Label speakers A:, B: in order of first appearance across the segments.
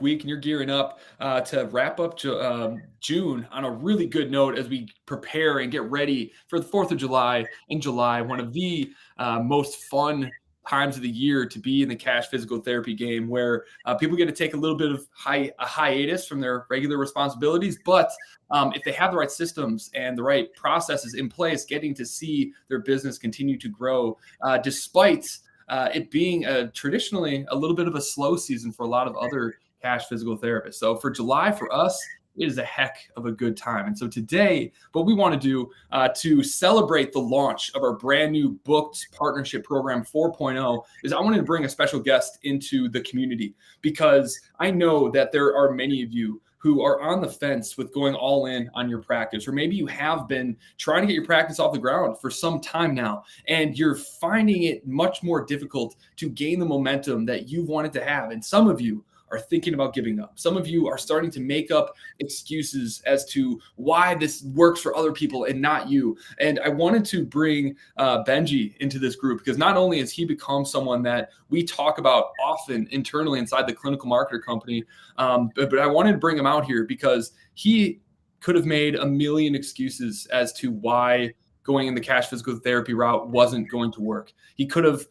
A: week and you're gearing up to wrap up June on a really good note as we prepare and get ready for the 4th of July in July, one of the most fun times of the year to be in the Cash physical therapy game, where people get to take a little bit of a hiatus from their regular responsibilities. But if they have the right systems and the right processes in place, getting to see their business continue to grow despite it being traditionally a little bit of a slow season for a lot of other Cash physical therapist. So for July, for us, it is a heck of a good time. And so today, what we want to do to celebrate the launch of our brand new booked partnership program 4.0 is I wanted to bring a special guest into the community, because I know that there are many of you who are on the fence with going all in on your practice, or maybe you have been trying to get your practice off the ground for some time now, and you're finding it much more difficult to gain the momentum that you wanted to have. And some of you are thinking about giving up. Some of you are starting to make up excuses as to why this works for other people and not you. And I wanted to bring Benji into this group, because not only has he become someone that we talk about often internally inside the clinical marketer company, but I wanted to bring him out here because he could have made a million excuses as to why going in the Cash physical therapy route wasn't going to work. He could have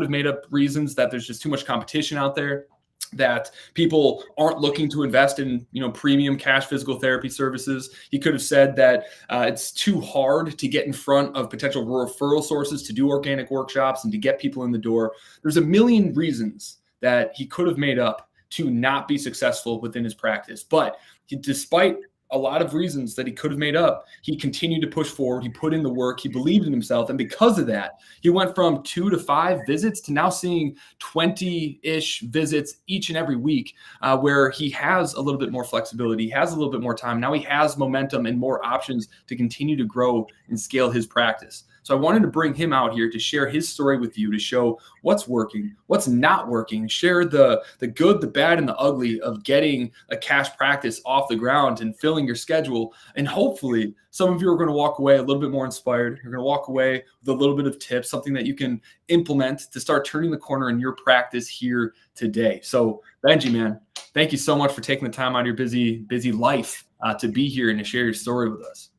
A: made up reasons that there's just too much competition out there, that people aren't looking to invest in, premium Cash physical therapy services. He could have said that it's too hard to get in front of potential referral sources to do organic workshops and to get people in the door. There's a million reasons that he could have made up to not be successful within his practice. But despite a lot of reasons that he could have made up, he continued to push forward. He put in the work. He believed in himself. And because of that, he went from 2 to 5 visits to now seeing 20-ish visits each and every week, where he has a little bit more flexibility. He has a little bit more time. Now he has momentum and more options to continue to grow and scale his practice. So I wanted to bring him out here to share his story with you, to show what's working, what's not working, share the good, the bad, and the ugly of getting a cash practice off the ground and filling your schedule. And hopefully some of you are going to walk away a little bit more inspired. You're going to walk away with a little bit of tips, something that you can implement to start turning the corner in your practice here today. So Benji, man, thank you so much for taking the time out of your busy life to be here and to share your story with us.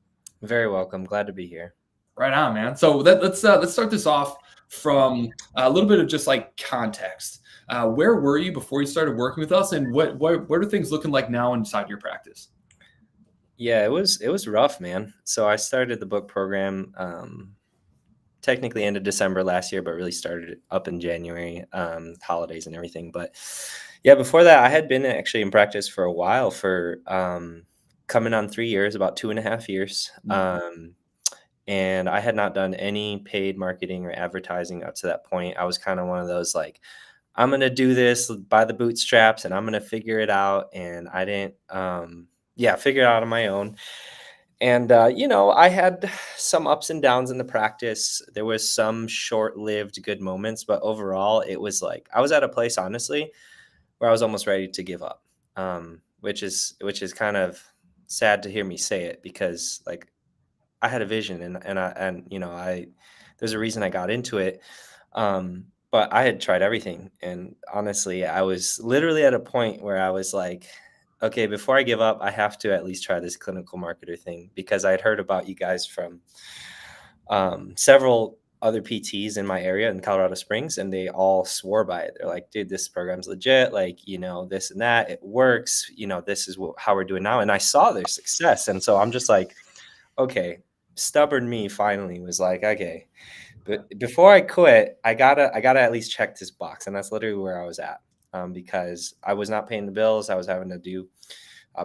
B: Very welcome. Glad to be here.
A: Right on, man. So let's start this off from a little bit of just like context. Where were you before you started working with us, and what are things looking like now inside your practice?
B: Yeah, it was rough, man. So I started the book program technically end of December last year, but really started up in January, holidays and everything. But yeah, before that, I had been actually in practice for a while, for coming on 3 years, about 2.5 years. And I had not done any paid marketing or advertising up to that point. I was kind of one of those, like, I'm going to do this by the bootstraps and I'm going to figure it out. And I didn't, figure it out on my own. And, I had some ups and downs in the practice. There was some short-lived good moments, but overall it was like, I was at a place, honestly, where I was almost ready to give up, which is kind of sad to hear me say it, because like, I had a vision and there's a reason I got into it. But I had tried everything. And honestly, I was literally at a point where I was like, okay, before I give up, I have to at least try this clinical marketer thing, because I'd heard about you guys from several other PTs in my area in Colorado Springs, and they all swore by it. They're like, dude, this program's legit. Like, this and that, it works. This is how we're doing now. And I saw their success. And so I'm just like, okay, stubborn me finally was like, okay, but before I quit, I gotta at least check this box. And that's literally where I was at, because I was not paying the bills. I was having to do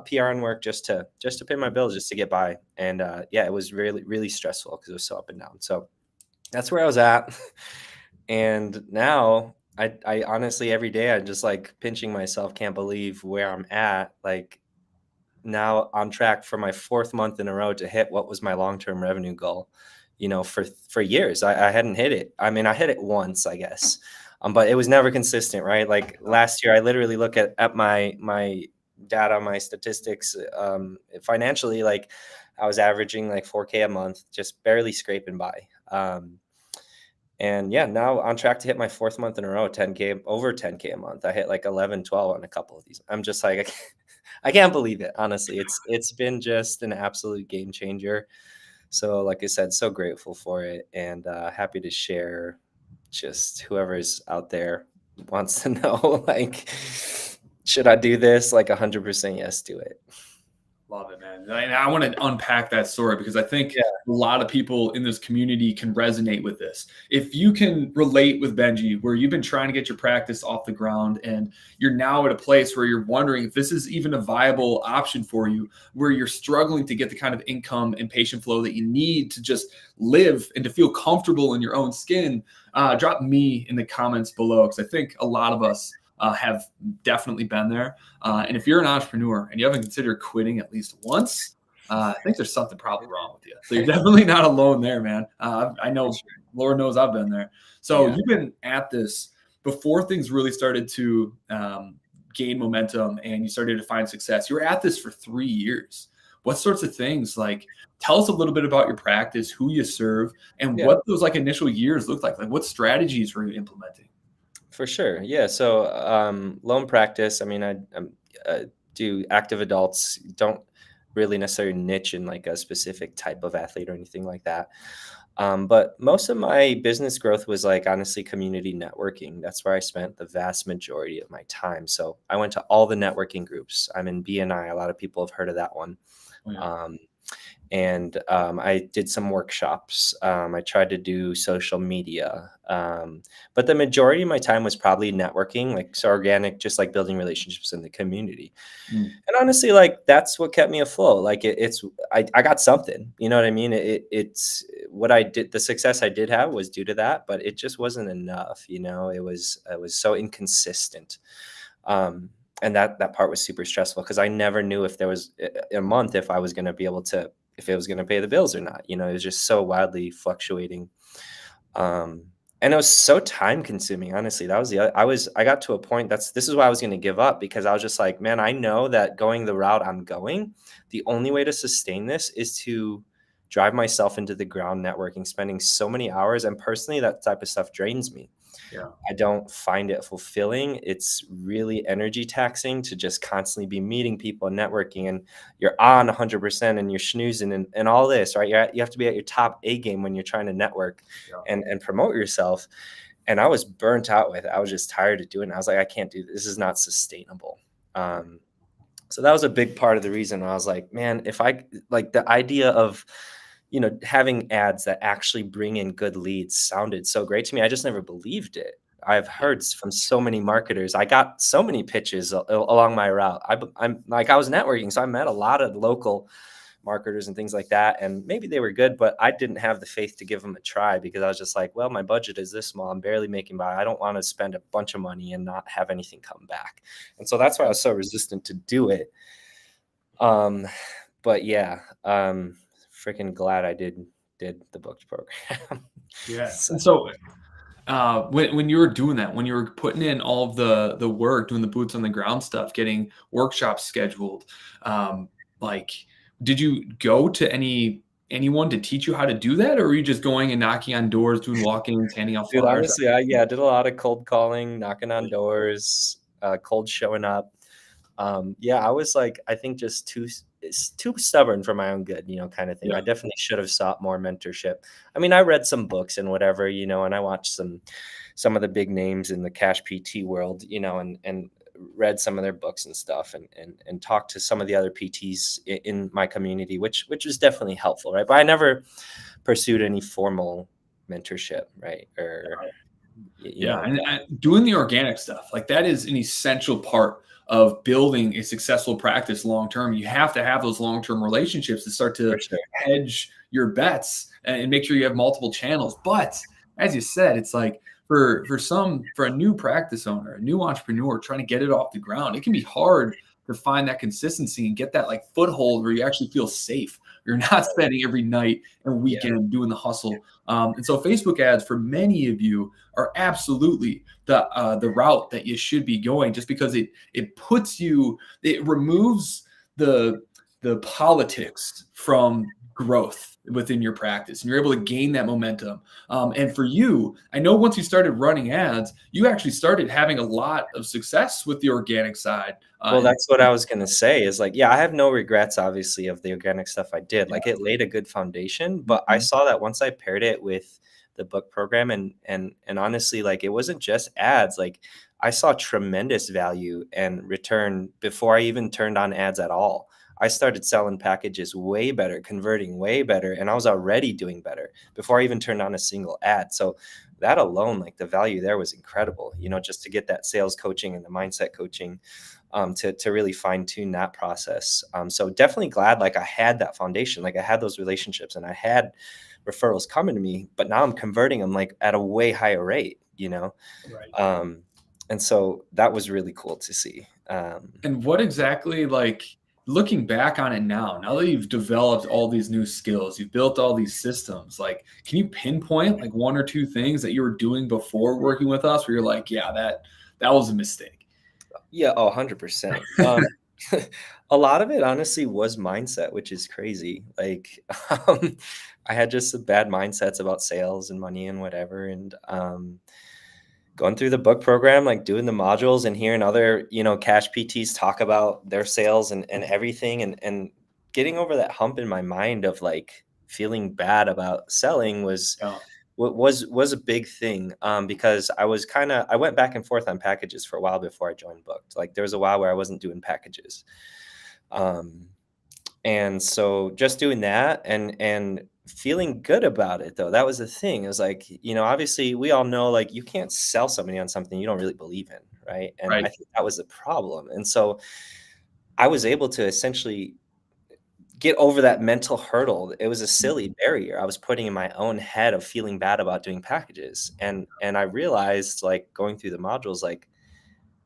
B: PR and work just to pay my bills, just to get by. And it was really, really stressful because it was so up and down. So that's where I was at. And now I honestly, every day I'm just like pinching myself, can't believe where I'm at. Like, now on track for my 4th month in a row to hit what was my long-term revenue goal. For years I hadn't hit it. I mean, I hit it once, I guess, but it was never consistent, right? Like last year, I literally look at my data, my statistics, financially, like I was averaging like 4K a month, just barely scraping by. And yeah, now on track to hit my 4th month in a row, 10K, over 10K a month. I hit like 11, 12 on a couple of these. I'm just like, I can't believe it. Honestly, it's been just an absolute game changer. So like I said, so grateful for it, and happy to share. Just whoever's out there wants to know, like, should I do this? Like 100% yes, do it.
A: Love it, man. And I want to unpack that story because I think
B: Yeah.
A: a lot of people in this community can resonate with this. If you can relate with Benji, where you've been trying to get your practice off the ground and you're now at a place where you're wondering if this is even a viable option for you, where you're struggling to get the kind of income and patient flow that you need to just live and to feel comfortable in your own skin, drop me in the comments below because I think a lot of us have definitely been there. And if you're an entrepreneur and you haven't considered quitting at least once, I think there's something probably wrong with you. So you're definitely not alone there, man. I know, Lord knows I've been there. So you've been at this before things really started to gain momentum and you started to find success. You were at this for 3 years. What sorts of things, like, tell us a little bit about your practice, who you serve, and what those like initial years looked like. Like, what strategies were you implementing?
B: For sure. Yeah. So, loan practice, I mean, do active adults, don't really necessarily niche in like a specific type of athlete or anything like that. But most of my business growth was like honestly community networking. That's where I spent the vast majority of my time. So I went to all the networking groups. I'm in BNI. A lot of people have heard of that one.
A: Oh, yeah.
B: And I did some workshops. I tried to do social media, but the majority of my time was probably networking, like so organic, just like building relationships in the community. And honestly, like that's what kept me afloat. Like I got something, you know what I mean? It's what I did. The success I did have was due to that, but it just wasn't enough. You know, it was so inconsistent. And that part was super stressful because I never knew if there was a month if I was going to be able to, if it was going to pay the bills or not. You know, it was just so wildly fluctuating. And it was so time consuming. Honestly, that was I got to a point this is why I was going to give up, because I was just like, man, I know that going the route I'm going, the only way to sustain this is to drive myself into the ground networking, spending so many hours. And personally, that type of stuff drains me.
A: Yeah.
B: I don't find it fulfilling. It's really energy taxing to just constantly be meeting people and networking, and you're on 100% and you're snoozing and all this, right? You have to be at your top A game when you're trying to network and promote yourself. And I was burnt out with it. I was just tired of doing it. I was like, I can't do this. This is not sustainable. So that was a big part of the reason I was like, man, if I like the idea of, you know, having ads that actually bring in good leads sounded so great to me. I just never believed it. I've heard from so many marketers. I got so many pitches along my route. I'm like, I was networking, so I met a lot of local marketers and things like that. And maybe they were good, but I didn't have the faith to give them a try because I was just like, well, my budget is this small. I'm barely making by. I don't want to spend a bunch of money and not have anything come back. And so that's why I was so resistant to do it. But yeah, freaking glad I did the booked program.
A: Yes. And so when you were doing that, when you were putting in all of the work, doing the boots on the ground stuff, getting workshops scheduled, like, did you go to anyone to teach you how to do that, or were you just going and knocking on doors, doing walk-ins, handing out
B: Dude,
A: flyers?
B: honestly, I did a lot of cold calling, knocking on doors, cold showing up. I was like, I think just it's too stubborn for my own good, you know, kind of thing.
A: Yeah.
B: I definitely should have sought more mentorship. I mean, I read some books and whatever, you know, and I watched some of the big names in the Cash PT world, you know, and read some of their books and stuff, and talked to some of the other PTs in my community, which was definitely helpful, right? But I never pursued any formal mentorship, right? Or you know,
A: and doing the organic stuff, like, that is an essential part of building a successful practice long term. You have to have those long term relationships to start to
B: for sure.
A: hedge your bets and make sure you have multiple channels. But as you said, it's like for a new practice owner, a new entrepreneur trying to get it off the ground, it can be hard to find that consistency and get that like foothold where you actually feel safe. You're not spending every night and weekend doing the hustle. And so Facebook ads for many of you are absolutely the route that you should be going, just because it removes the politics from growth within your practice, and you're able to gain that momentum. And for you, I know once you started running ads, you actually started having a lot of success with the organic side.
B: Well, that's what I was gonna say is like, yeah, I have no regrets, obviously, of the organic stuff I did. Like, it laid a good foundation, but I saw that once I paired it with the book program and honestly, like, it wasn't just ads. Like, I saw tremendous value and return before I even turned on ads at all. I started selling packages way better, converting way better, and I was already doing better before I even turned on a single ad. So that alone, like, the value there was incredible, just to get that sales coaching and the mindset coaching, to really fine tune that process. So definitely glad like I had that foundation, like I had those relationships and I had referrals coming to me, but now I'm converting them like at a way higher rate.
A: Right.
B: And so that was really cool to see.
A: And what exactly, like, looking back on it now that you've developed all these new skills, you've built all these systems, like, can you pinpoint like one or two things that you were doing before working with us where you're like, yeah, that was a mistake?
B: Yeah, 100%. A lot of it honestly was mindset, which is crazy. Like, I had just some bad mindsets about sales and money and whatever. And going through the book program, like doing the modules and hearing other, Cash PTs talk about their sales and everything, and getting over that hump in my mind of like feeling bad about selling was
A: Yeah.
B: what was a big thing, because I went back and forth on packages for a while before I joined Booked. Like, there was a while where I wasn't doing packages. And so just doing that and feeling good about it, though, that was the thing. It was like, obviously we all know, like, you can't sell somebody on something you don't really believe in, right? And I
A: Right.
B: think that was the problem. And so I was able to essentially get over that mental hurdle. It was a silly barrier I was putting in my own head of feeling bad about doing packages. And I realized, like, going through the modules, like,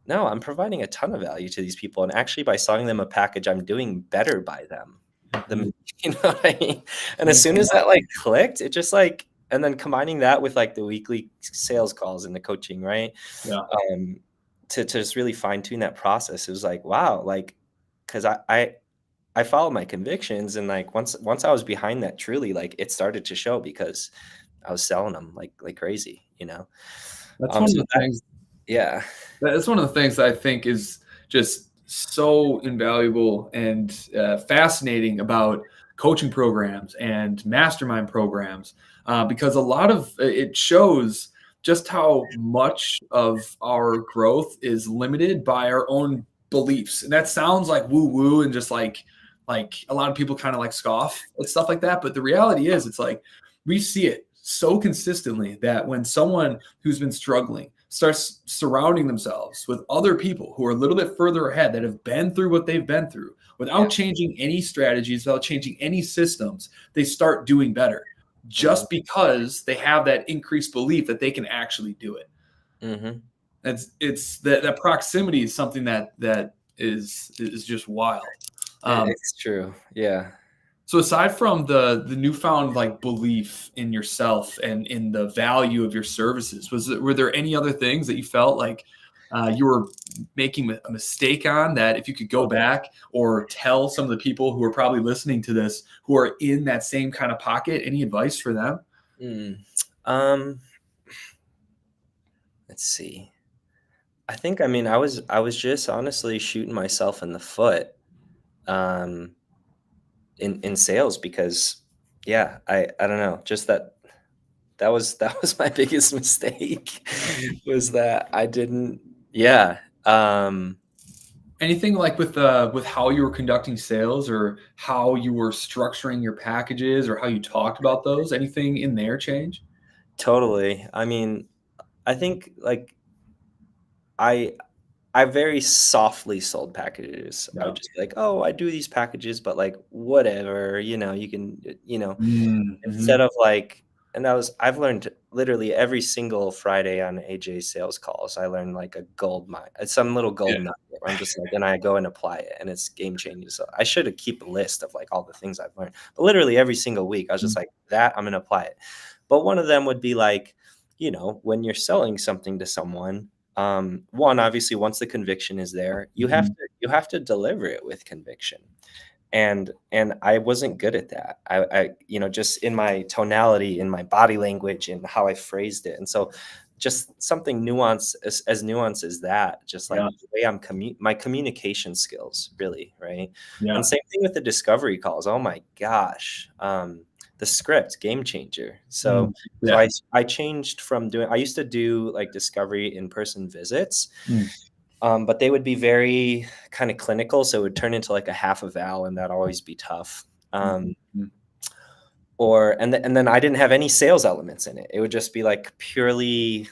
B: no, I'm providing a ton of value to these people. And actually by selling them a package, I'm doing better by them.
A: Mhm.
B: The you know what I mean? And as
A: Makes
B: soon
A: a
B: as
A: lot.
B: that like clicked, it just like, and then combining that with like the weekly sales calls and the coaching, right?
A: Yeah.
B: Um, to just really fine tune that process. It was like, wow, like, because I followed my convictions, and like once I was behind that truly, like, it started to show because I was selling them like crazy.
A: That's one of
B: So
A: the
B: that,
A: things
B: yeah.
A: That's one of the things that I think is just so invaluable and fascinating about coaching programs and mastermind programs, because a lot of it shows just how much of our growth is limited by our own beliefs. And that sounds like woo woo and just like a lot of people kind of like scoff at stuff like that. But the reality is, it's like we see it so consistently that when someone who's been struggling starts surrounding themselves with other people who are a little bit further ahead that have been through what they've been through
B: Yeah.
A: without changing any strategies, without changing any systems, they start doing better
B: Mhm.
A: just because they have that increased belief that they can actually do it.
B: Mhm.
A: It's that proximity is something that is just wild. Um,
B: It's true. Yeah.
A: So aside from the newfound like belief in yourself and in the value of your services, were there any other things that you felt like you were making a mistake on that if you could go back or tell some of the people who are probably listening to this who are in that same kind of pocket, any advice for them?
B: Mm. Um, let's see. I mean, I was just honestly shooting myself in the foot, um, in sales because, yeah, I don't know, just that was my biggest mistake was that I didn't, yeah.
A: Anything like with how you were conducting sales or how you were structuring your packages or how you talked about those? Anything in there change?
B: Totally. I mean, I think like I I very softly sold packages. I
A: Yeah.
B: would just be like, "Oh, I do these packages, but, like, whatever, you can,
A: Mm-hmm.
B: instead of, like." And I've learned literally every single Friday on AJ's sales calls, I learned, like, a gold mine some little
A: Yeah.
B: gold nugget where I'm just like, and I go and apply it, and it's game changing. So I should keep a list of, like, all the things I've learned. But literally every single week, I was just like, "That, I'm gonna apply it." But one of them would be, like, when you're selling something to someone, one, obviously, once the conviction is there, you have
A: Mhm.
B: to you have to deliver it with conviction. and I wasn't good at that. I just in my tonality, in my body language, and how I phrased it. And so just something nuanced, as nuanced as that, just like
A: Yeah.
B: the way I'm my communication skills, really, right?
A: Yeah.
B: And same thing with the discovery calls. Oh my gosh. The script, game changer. So
A: Yeah.
B: I changed from I used to do like discovery in-person visits. But they would be very kind of clinical, so it would turn into like a half a vowel, and that'd always be tough. And then I didn't have any sales elements in it. It would just be like purely,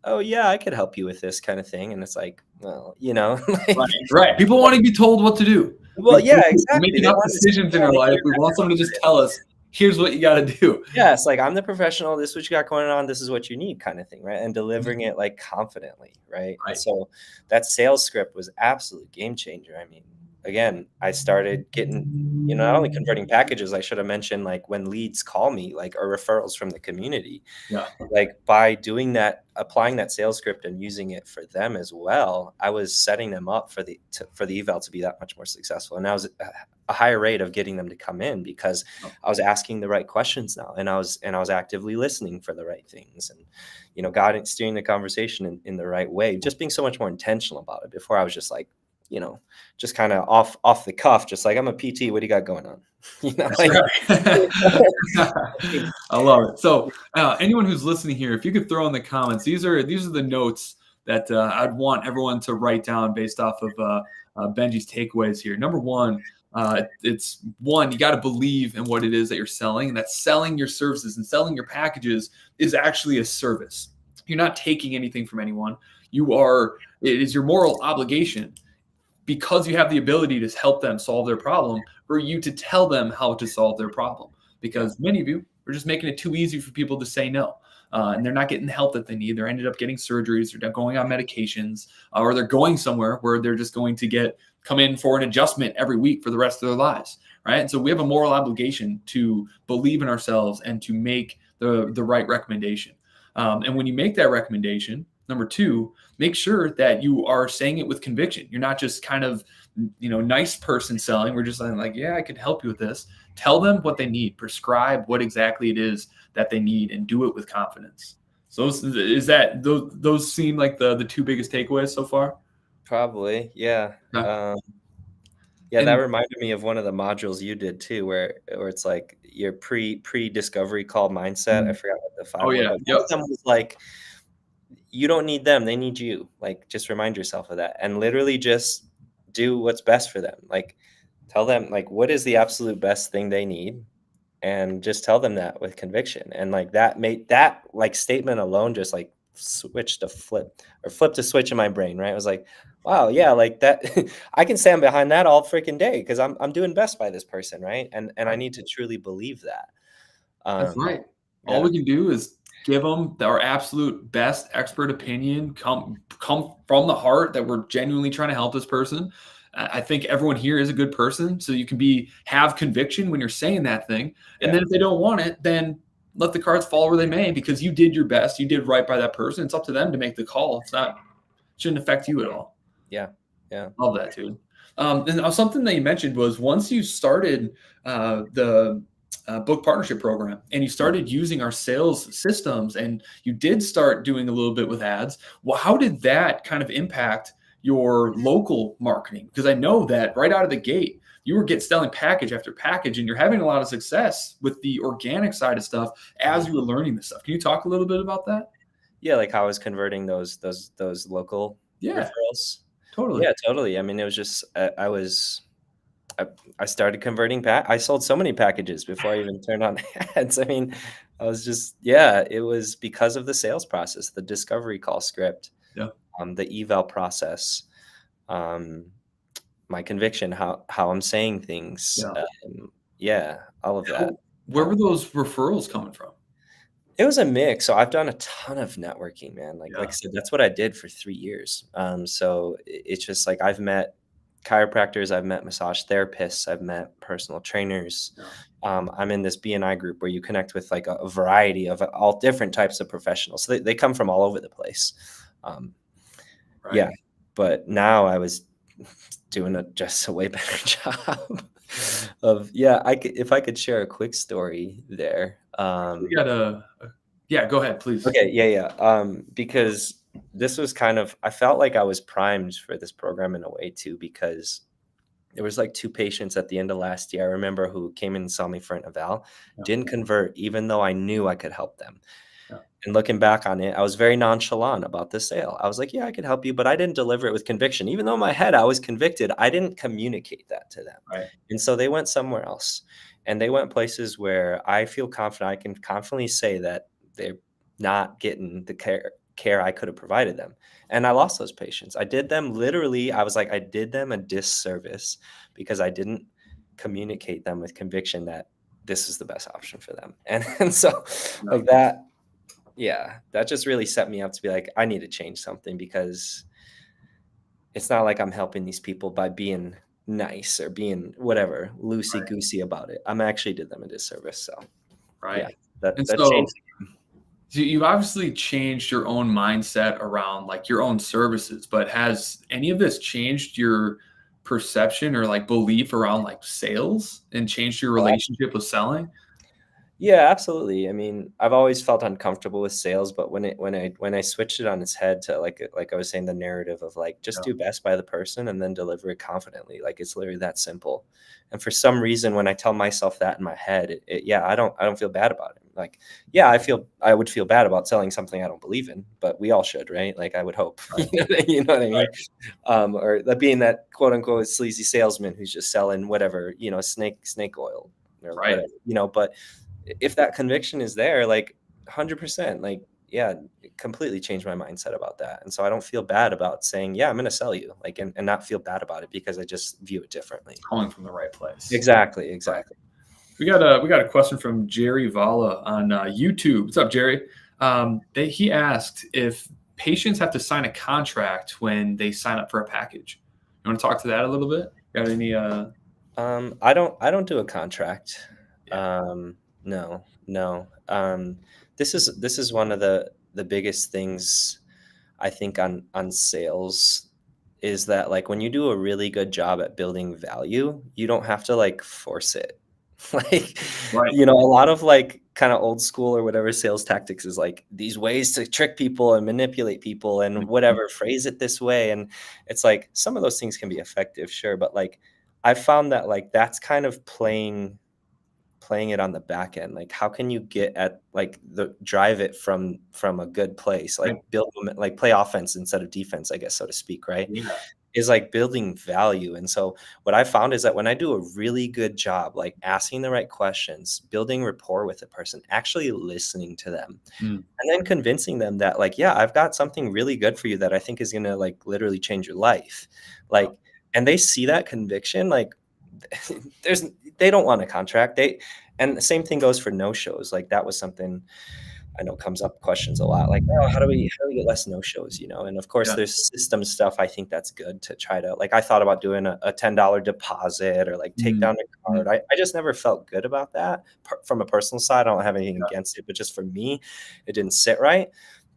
B: oh yeah, I could help you with this kind of thing. And it's like, well, like,
A: Right. People want to be told what to do.
B: well, yeah,
A: We
B: exactly.
A: make enough decisions in our life. We want someone to just tell us, here's what you got to do.
B: Yeah, it's like, I'm the professional. This is what you got going on. This is what you need, kind of thing, right? And delivering it like confidently, right? And so that sales script was absolute game changer. I mean, again, I started getting, not only converting packages, I should have mentioned like when leads call me, like, or referrals from the community.
A: Yeah.
B: Like by doing that, applying that sales script and using it for them as well, I was setting them up for the eval to be that much more successful. And I was a higher rate of getting them to come in because I was asking the right questions now, and I was actively listening for the right things, and steering the conversation in the right way, just being so much more intentional about it. Before I was just like, just kind of off the cuff, just like, I'm a PT, what do you got going on?
A: Like, I love it. So anyone who's listening here, if you could throw in the comments, these are the notes that I'd want everyone to write down based off of Benji's takeaways here. Number one, it's you got to believe in what it is that you're selling, and that selling your services and selling your packages is actually a service. You're not taking anything from anyone. It is your moral obligation, because you have the ability to help them solve their problem, for you to tell them how to solve their problem. Because many of you are just making it too easy for people to say no. And they're not getting the help that they need. They're ended up getting surgeries, they're going on medications, or they're going somewhere where they're just going to come in for an adjustment every week for the rest of their lives, right? And so we have a moral obligation to believe in ourselves and to make the right recommendation. And when you make that recommendation, number two, make sure that you are saying it with conviction. You're not just kind of, nice person selling. We're just like, yeah, I could help you with this. Tell them what they need. Prescribe what exactly it is that they need, and do it with confidence. So those seem like the two biggest takeaways so far?
B: Probably, yeah. Yeah, that reminded me of one of the modules you did too, where it's like your pre-discovery call mindset. I forgot what the 5 were, but one of them was like, you don't need them, they need you. Like, just remind yourself of that, and literally just do what's best for them. Like, tell them like what is the absolute best thing they need, and just tell them that with conviction. And like that like statement alone just like flipped a switch in my brain, right? I was like, wow, yeah, like that I can stand behind that all freaking day, because I'm doing best by this person, right? And I need to truly believe that.
A: That's right. All we can do is give them our absolute best expert opinion, come from the heart, that we're genuinely trying to help this person. I think everyone here is a good person, so you can have conviction when you're saying that thing. And then if they don't want it, then let the cards fall where they may, because you did your best, you did right by that person. It's up to them to make the call. Shouldn't affect you at all.
B: Yeah.
A: Love that, dude. And something that you mentioned was, once you started the book partnership program, and you started using our sales systems, and you did start doing a little bit with ads, well, how did that kind of impact your local marketing? Because I know that right out of the gate, you were selling package after package, and you're having a lot of success with the organic side of stuff as you were learning this stuff. Can you talk a little bit about that?
B: Yeah, like how I was converting those local referrals.
A: Totally.
B: Yeah, totally. I mean, it was just I started converting I sold so many packages before I even turned on ads. I mean, I was just, it was because of the sales process, the discovery call script, the eval process, my conviction, how I'm saying things. All of that.
A: Where were those referrals coming from?
B: It was a mix. So I've done a ton of networking, man. Like I said, that's what I did for 3 years. So it's just like, I've met chiropractors, I've met massage therapists, I've met personal trainers. I'm in this BNI group where you connect with like a variety of all different types of professionals. So they come from all over the place. Yeah. But now I was doing just a way better job of, yeah, if I could share a quick story there.
A: We got yeah, go ahead, please.
B: Okay, yeah. Because this was kind of, I felt like I was primed for this program in a way too, because there was like 2 patients at the end of last year, I remember, who came in and saw me for an eval,
A: Yeah,
B: didn't convert even though I knew I could help them.
A: yeah,
B: And looking back on it, I was very nonchalant about the sale. I was like, "Yeah, I could help you," but I didn't deliver it with conviction. Even though in my head I was convicted, I didn't communicate that to them.
A: right,
B: And so they went somewhere else. And they went places where I feel confident, I can confidently say that they're not getting the care I could have provided them. And I lost those patients. I did them literally, I was like, I did them a disservice because I didn't communicate them with conviction that this is the best option for them. And so
A: yeah,
B: like that, yeah, that just really set me up to be like, I need to change something, because it's not like I'm helping these people by being nice or being whatever loosey
A: right,
B: goosey about it. I'm actually did them a disservice. So yeah,
A: right.
B: that
A: And
B: that
A: so
B: changed.
A: you've obviously changed your own mindset around like your own services, but has any of this changed your perception or like belief around like sales and changed your relationship with selling?
B: Yeah, absolutely. I mean, I've always felt uncomfortable with sales, but when I switched it on its head to like I was saying, the narrative of like just
A: Yeah,
B: do best by the person and then deliver it confidently. Like it's literally that simple. And for some reason, when I tell myself that in my head, yeah, I don't feel bad about it. Like, yeah, I would feel bad about selling something I don't believe in, but we all should, right? Like I would hope,
A: right,
B: you know what I mean?
A: right,
B: Or that being that quote unquote sleazy salesman who's just selling whatever, snake oil or
A: right.
B: whatever, but if that conviction is there, like 100%, like, yeah, it completely changed my mindset about that. And so I don't feel bad about saying, yeah, I'm going to sell you, like, and not feel bad about it because I just view it differently.
A: Calling from the right place.
B: Exactly.
A: Right.
B: Exactly.
A: We got a question from Jerry Vala on YouTube. What's up, Jerry? He asked if patients have to sign a contract when they sign up for a package. You want to talk to that a little bit? Got any?
B: I don't do a contract.
A: Yeah,
B: No, no. This is one of the biggest things I think on sales, is that like when you do a really good job at building value, you don't have to like force it. Like,
A: right.
B: a lot of like kind of old school or whatever sales tactics is like these ways to trick people and manipulate people and
A: Mhm.
B: whatever, phrase it this way. And it's like some of those things can be effective, sure, but like I found that like that's kind of playing it on the back end. Like how can you get at like the drive it from a good place,
A: Right.
B: like like play offense instead of defense, I guess, so to speak, right?
A: Yeah.
B: Is like building value. And so what I found is that when I do a really good job like asking the right questions, building rapport with a person, actually listening to them,
A: Mm,
B: and then convincing them that like, yeah, I've got something really good for you that I think is going to like literally change your life,
A: yeah.
B: like, and they see that conviction, like there's they don't want a contract. And the same thing goes for no shows. Like that was something I know comes up questions a lot, like, oh, how do we get less no shows, and of course
A: Yeah.
B: there's system stuff. I think that's good to try to, like, I thought about doing a $10 deposit or like take
A: Mm,
B: down a
A: mm,
B: card. I just never felt good about that. From a personal side, I don't have anything
A: yeah.
B: against it, but just for me, it didn't sit right.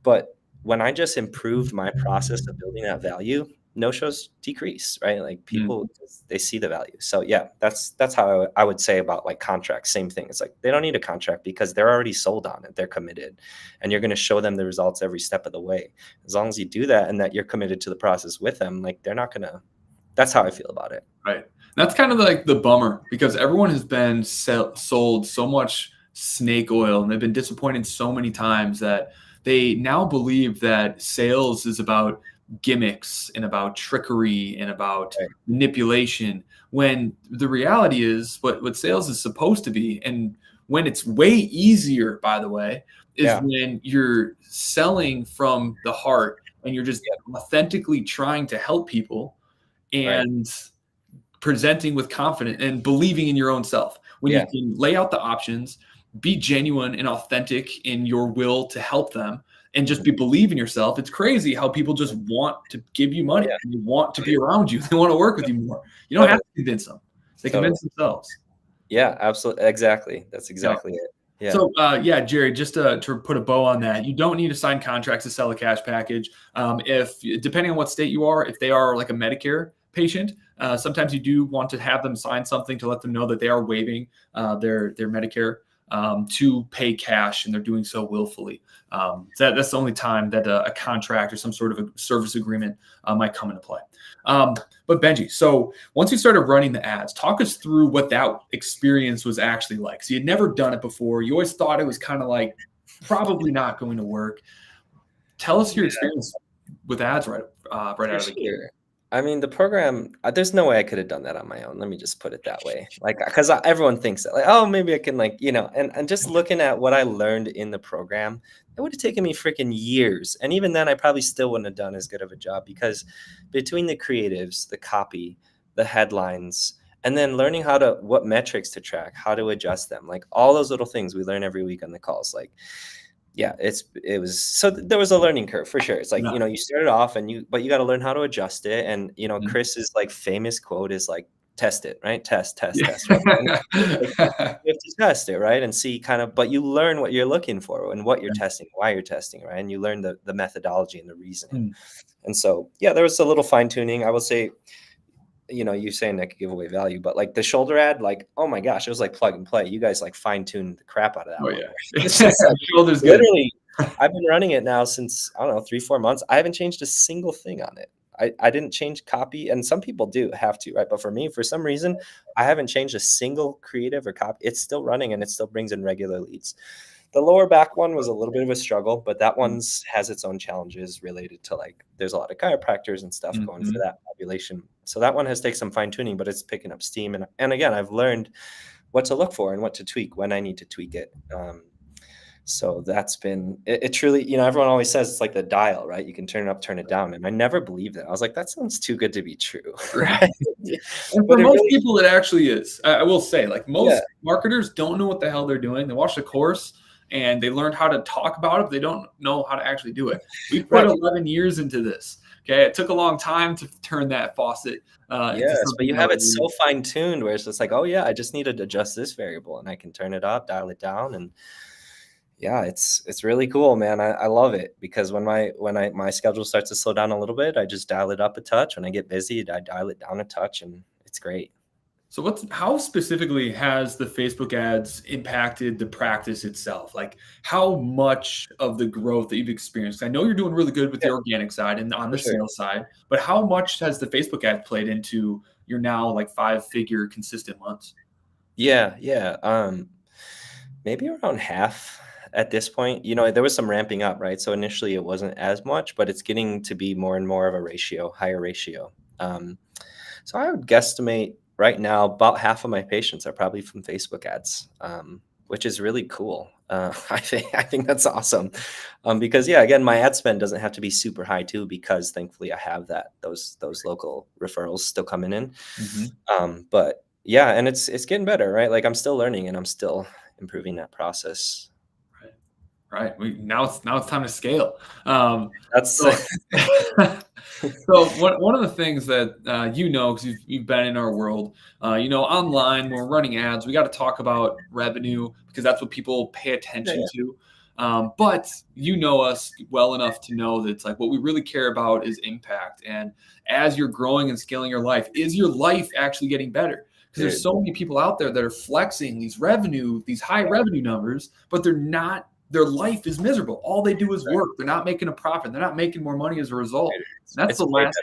B: But when I just improved my process of building that value, no shows decrease, right? Like
A: Mm,
B: people, they see the value. So yeah, that's how I would say about like contracts. Same thing. It's like they don't need a contract because they're already sold on it. They're committed, and you're going to show them the results every step of the way. As long as you do that and that you're committed to the process with them, like they're not gonna. That's how I feel about it.
A: right. That's kind of like the bummer because everyone has been sold so much snake oil and they've been disappointed so many times that they now believe that sales is about gimmicks and about trickery and about
B: Right.
A: manipulation when the reality is what sales is supposed to be. And when it's way easier, by the way, is
B: Yeah.
A: when you're selling from the heart and you're just
B: Yeah.
A: authentically trying to help people
B: Right.
A: and presenting with confidence and believing in your own self. When you
B: Yeah.
A: can lay out the options, be genuine and authentic in your will to help them, and just
B: Mhm.
A: be believe in yourself. It's crazy how people just want to give you
B: Oh
A: money
B: yeah.
A: and they want to
B: Oh
A: be
B: yeah.
A: around you. They want to work with you more. You don't have
B: Totally.
A: to convince them. They
B: Totally.
A: convince themselves.
B: Yeah. Absolutely. Exactly. That's
A: Yeah.
B: exactly it. Yeah.
A: So, yeah, Jerry, just to put a bow on that, you don't need to sign contracts to sell a cash package. If depending on what state you are, if they are like a Medicare patient, Sometimes you do want to have them sign something to let them know that they are waiving their Medicare to pay cash, and they're doing so willfully. That's the only time that a contract or some sort of a service agreement might come into play. But Benji, so once you started running the ads, talk us through what that experience was actually like. So you'd never done it before. You always thought it was kind of like probably not going to work. Tell us your experience with ads right out of the gate.
B: I mean, the program, there's no way I could have done that on my own. Let me just put it that way. Like, because everyone thinks that, like, oh, maybe I can, like, and just looking at what I learned in the program, it would have taken me freaking years. And even then, I probably still wouldn't have done as good of a job, because between the creatives, the copy, the headlines, and then learning what metrics to track, how to adjust them, like all those little things we learn every week on the calls, like, yeah, there was a learning curve for sure. It's like, you started off but you got to learn how to adjust it. And, Chris's like famous quote is like, test it, right? Test, right? You have to test it, right? And see but you learn what you're looking for and what you're testing, why you're testing, right? And you learn the methodology and the reasoning. And so, yeah, there was a little fine tuning. I will say, you saying that could give away value, but like the shoulder ad, like, oh my gosh, it was like plug and play. You guys like fine tuned the crap out of that.
A: Oh
B: one.
A: yeah,
B: it's just like,
A: shoulders
B: literally. I've been running it now since, I don't know, 3-4 months. I haven't changed a single thing on it. I didn't change copy, and some people do have to, right? But for me, for some reason, I haven't changed a single creative or copy. It's still running, and it still brings in regular leads. The lower back one was a little bit of a struggle, but that one's has its own challenges related to, like, there's a lot of chiropractors and stuff going for that population. So that one has taken some fine tuning, but it's picking up steam. And again, I've learned what to look for and what to tweak when I need to tweak it. So that's been it truly, everyone always says it's like the dial, right? You can turn it up, turn it down. And I never believed it. I was like, that sounds too good to be true. Right.
A: And for most people, it actually is. I will say, like, most marketers don't know what the hell they're doing. They watch the course and they learned how to talk about it, but they don't know how to actually do it. We put 11 years into this. Okay. It took a long time to turn that faucet.
B: Yes, but you have it so fine tuned where it's just like, oh yeah, I just needed to adjust this variable and I can turn it up, dial it down. And yeah, it's really cool, man. I love it, because when my schedule starts to slow down a little bit, I just dial it up a touch. When I get busy, I dial it down a touch, and it's great.
A: So how specifically has the Facebook ads impacted the practice itself? Like, how much of the growth that you've experienced? I know you're doing really good with the organic side and on the sales side, but how much has the Facebook ad played into your now like 5-figure consistent months?
B: Yeah. Maybe around half at this point. There was some ramping up, right? So initially it wasn't as much, but it's getting to be more and more of a higher ratio. So I would guesstimate right now about half of my patients are probably from Facebook ads, which is really cool. I think that's awesome, because again, my ad spend doesn't have to be super high too, because thankfully I have those local referrals still coming in. But yeah, and it's getting better, right? Like, I'm still learning and I'm still improving that process.
A: Right. Now it's time to scale.
B: That's
A: so one of the things that because you've been in our world, online when we're running ads, we got to talk about revenue, because that's what people pay attention to. But you know us well enough to know that it's like what we really care about is impact. And as you're growing and scaling your life, is your life actually getting better? Because there's so many people out there that are flexing these high revenue numbers, but they're not. Their life is miserable. All they do is work. They're not making a profit. They're not making more money as a result. That's the last.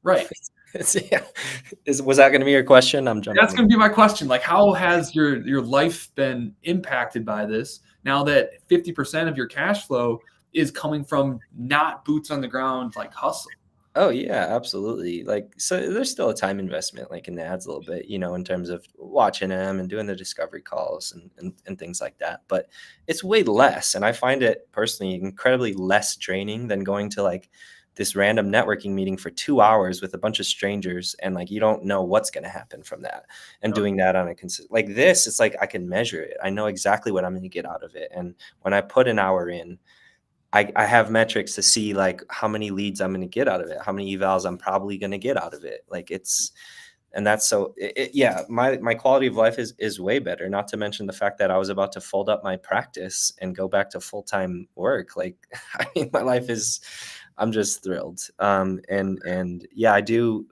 A: Right.
B: Was that going to be your question? I'm jumping.
A: That's going to be my question. Like, how has your life been impacted by this now that 50% of your cash flow is coming from not boots on the ground, like hustle?
B: Oh yeah, absolutely. Like, so there's still a time investment, like in the ads a little bit, in terms of watching them and doing the discovery calls and things like that. But it's way less. And I find it personally incredibly less draining than going to like this random networking meeting for 2 hours with a bunch of strangers. And like, you don't know what's going to happen from that. And doing that on a like this, it's like, I can measure it. I know exactly what I'm going to get out of it. And when I put an hour in, I have metrics to see like how many leads I'm going to get out of it, how many evals I'm probably going to get out of it. Like, my quality of life is way better. Not to mention the fact that I was about to fold up my practice and go back to full-time work. Like, I mean, my life I'm just thrilled. And yeah, I do.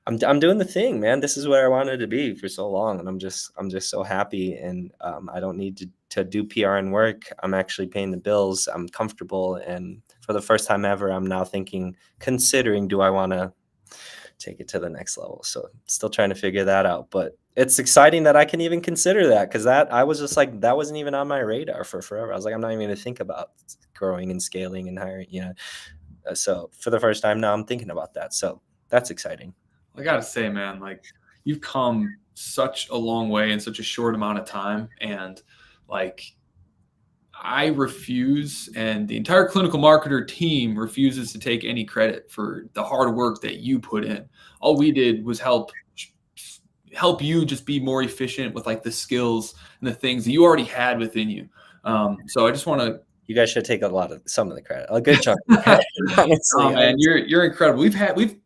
B: I'm doing the thing, man. This is where I wanted to be for so long, and I'm just so happy. And I don't need to do PRN work. I'm actually paying the bills. I'm comfortable, and for the first time ever, I'm now considering, do I want to take it to the next level? So still trying to figure that out, but it's exciting that I can even consider that, because that I was just like, that wasn't even on my radar for forever. I was like, I'm not even going to think about growing and scaling and hiring, so for the first time now I'm thinking about that. So that's exciting.
A: I gotta say, man, like you've come such a long way in such a short amount of time. And like I refuse, and the entire clinical marketer team refuses to take any credit for the hard work that you put in. All we did was help you just be more efficient with like the skills and the things that you already had within you. So I just want to.
B: You guys should take some of the credit, a good chunk of the credit, honestly.
A: Oh man, you're incredible. We've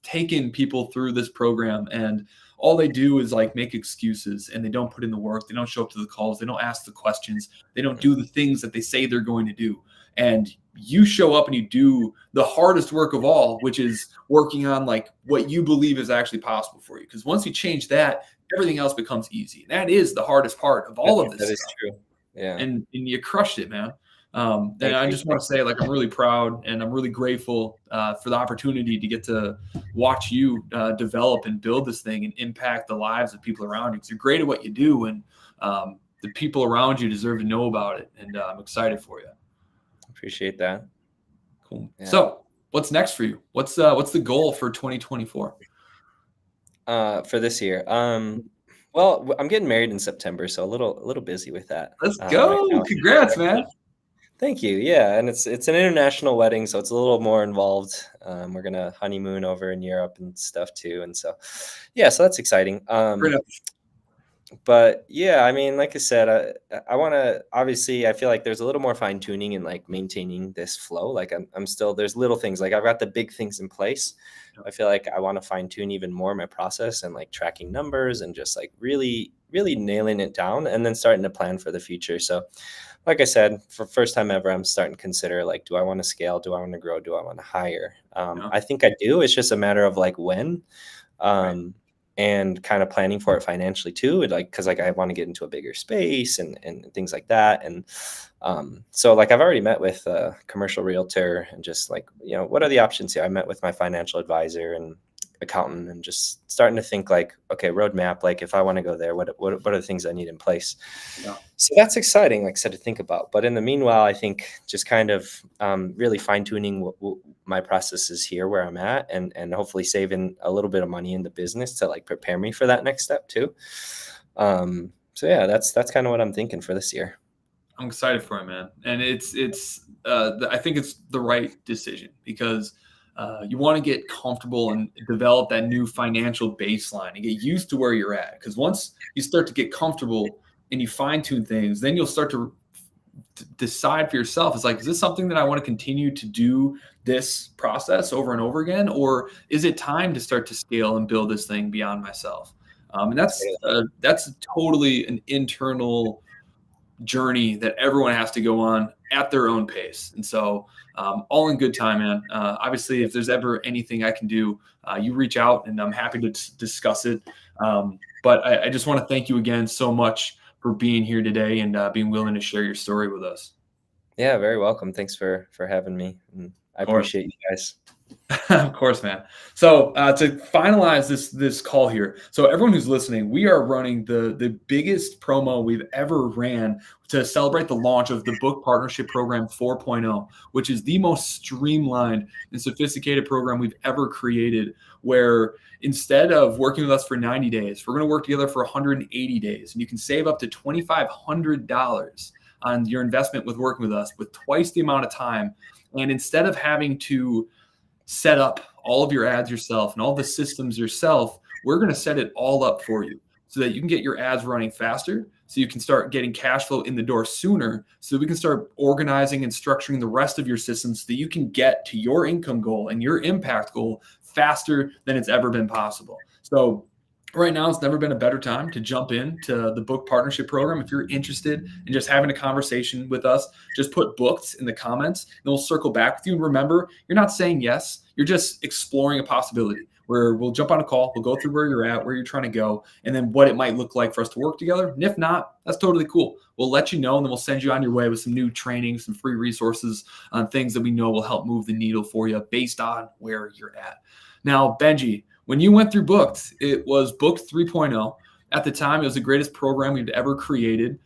A: taken people through this program, and all they do is like make excuses, and they don't put in the work. They don't show up to the calls. They don't ask the questions. They don't do the things that they say they're going to do. And you show up and you do the hardest work of all, which is working on like what you believe is actually possible for you. Because once you change that, everything else becomes easy. That is the hardest part of all of this.
B: That is true. Yeah.
A: And you crushed it, man. And I just want to say, like, I'm really proud and I'm really grateful for the opportunity to get to watch you develop and build this thing and impact the lives of people around you. Because you're great at what you do, and the people around you deserve to know about it. And I'm excited for you.
B: Appreciate that.
A: Cool. Yeah. So, what's next for you? What's the goal for 2024?
B: For this year, well, I'm getting married in September, so a little busy with that.
A: Let's go! Right, congrats, man.
B: Thank you. Yeah, and it's an international wedding, so it's a little more involved. We're gonna honeymoon over in Europe and stuff too, and so yeah, so that's exciting. But yeah, I mean, like I said, I want to, obviously, I feel like there's a little more fine tuning and like maintaining this flow. Like I'm still, there's little things, like I've got the big things in place. I feel like I want to fine tune even more my process and like tracking numbers and just like really nailing it down, and then starting to plan for the future. So like I said, for first time ever, I'm starting to consider like, do I want to scale? Do I want to grow? Do I want to hire? I think I do. It's just a matter of like when. And kind of planning for it financially too, like, because like I want to get into a bigger space and things like that. And so like I've already met with a commercial realtor and just like, what are the options here? I met with my financial advisor and accountant, and just starting to think like, okay, roadmap, like if I want to go there, what are the things I need in place? Yeah. So that's exciting, like I said, to think about. But in the meanwhile, I think just kind of really fine tuning my processes here where I'm at, and hopefully saving a little bit of money in the business to like prepare me for that next step too. So yeah, that's kind of what I'm thinking for this year.
A: I'm excited for it, man. And I think it's the right decision, because you want to get comfortable and develop that new financial baseline and get used to where you're at. Because once you start to get comfortable and you fine tune things, then you'll start to decide for yourself. It's like, is this something that I want to continue to do this process over and over again? Or is it time to start to scale and build this thing beyond myself? And that's totally an internal journey that everyone has to go on at their own pace. And so all in good time, man. Obviously, if there's ever anything I can do, you reach out and I'm happy to discuss it. But I just want to thank you again so much for being here today and being willing to share your story with us.
B: Yeah, very welcome. Thanks for having me. And I appreciate you guys.
A: Of course, man. So to finalize this call here, so everyone who's listening, we are running the biggest promo we've ever ran to celebrate the launch of the Book Partnership Program 4.0, which is the most streamlined and sophisticated program we've ever created, where instead of working with us for 90 days, we're going to work together for 180 days. And you can save up to $2,500 on your investment with working with us with twice the amount of time. And instead of having to set up all of your ads yourself and all the systems yourself, we're going to set it all up for you so that you can get your ads running faster, so you can start getting cash flow in the door sooner, so we can start organizing and structuring the rest of your systems so that you can get to your income goal and your impact goal faster than it's ever been possible. So right now, it's never been a better time to jump into the Book Partnership Program. If you're interested in just having a conversation with us, just put booked in the comments and we'll circle back with you. And remember, you're not saying yes, you're just exploring a possibility. where we'll jump on a call. We'll go through where you're at, where you're trying to go, and then what it might look like for us to work together. And if not, that's totally cool. We'll let you know, and then we'll send you on your way with some new training, some free resources on things that we know will help move the needle for you based on where you're at. Now, Benji, when you went through Booked, it was Booked 3.0. At the time, it was the greatest program we've ever created.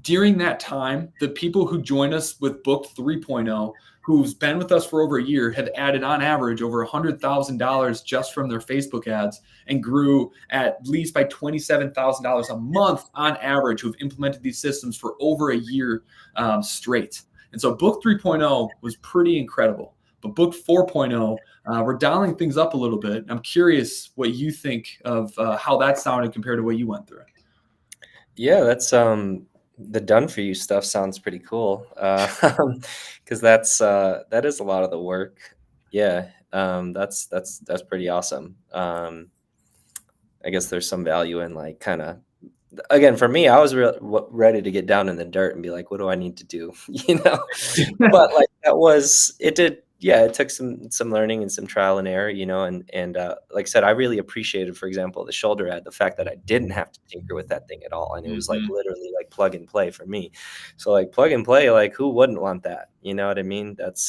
A: During that time, the people who joined us with Booked 3.0, who's been with us for over a year, have added on average over $100,000 just from their Facebook ads and grew at least by $27,000 a month on average, who've implemented these systems for over a year straight. And so Booked 3.0 was pretty incredible. But Booked 4.0, we're dialing things up a little bit. I'm curious what you think of how that sounded compared to what you went through.
B: Yeah, that's the done for you stuff sounds pretty cool, because that is a lot of the work. Yeah, that's pretty awesome. I guess there's some value in like kind of, again, for me, I was ready to get down in the dirt and be like, what do I need to do? But like it took some learning and some trial and error, and like I said, I really appreciated, for example, the shoulder ad, the fact that I didn't have to tinker with that thing at all. And it was like literally like plug and play for me. So like plug and play, like who wouldn't want that? You know what I mean? That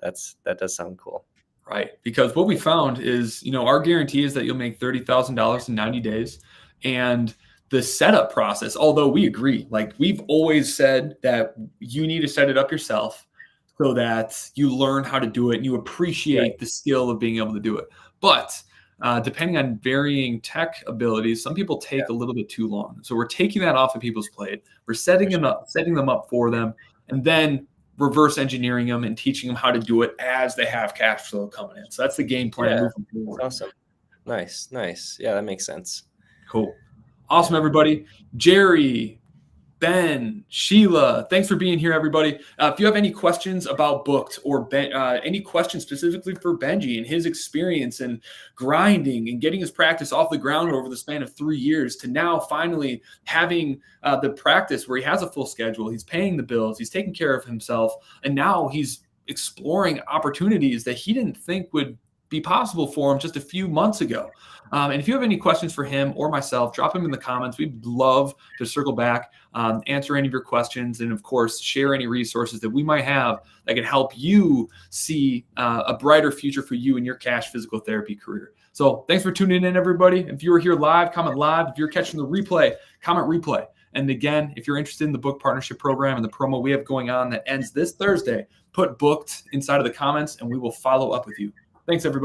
B: does sound cool.
A: Right. Because what we found is, our guarantee is that you'll make $30,000 in 90 days. And the setup process, although we agree, like we've always said that you need to set it up yourself so that you learn how to do it and you appreciate the skill of being able to do it. But depending on varying tech abilities, some people take a little bit too long. So we're taking that off of people's plate. We're setting them up for them, and then reverse engineering them and teaching them how to do it as they have cash flow coming in. So that's the game plan moving forward.
B: Awesome. Nice. Yeah, that makes sense.
A: Cool. Awesome, everybody. Jerry, Ben, Sheila, thanks for being here, everybody. If you have any questions about Booked or any questions specifically for Benji and his experience in grinding and getting his practice off the ground over the span of 3 years to now finally having the practice where he has a full schedule, he's paying the bills, he's taking care of himself, and now he's exploring opportunities that he didn't think would be possible for him just a few months ago. And if you have any questions for him or myself, drop them in the comments. We'd love to circle back, answer any of your questions, and of course, share any resources that we might have that can help you see a brighter future for you in your cash physical therapy career. So thanks for tuning in, everybody. If you were here live, comment live. If you're catching the replay, comment replay. And again, if you're interested in the book partnership program and the promo we have going on that ends this Thursday, put Booked inside of the comments and we will follow up with you. Thanks, everybody.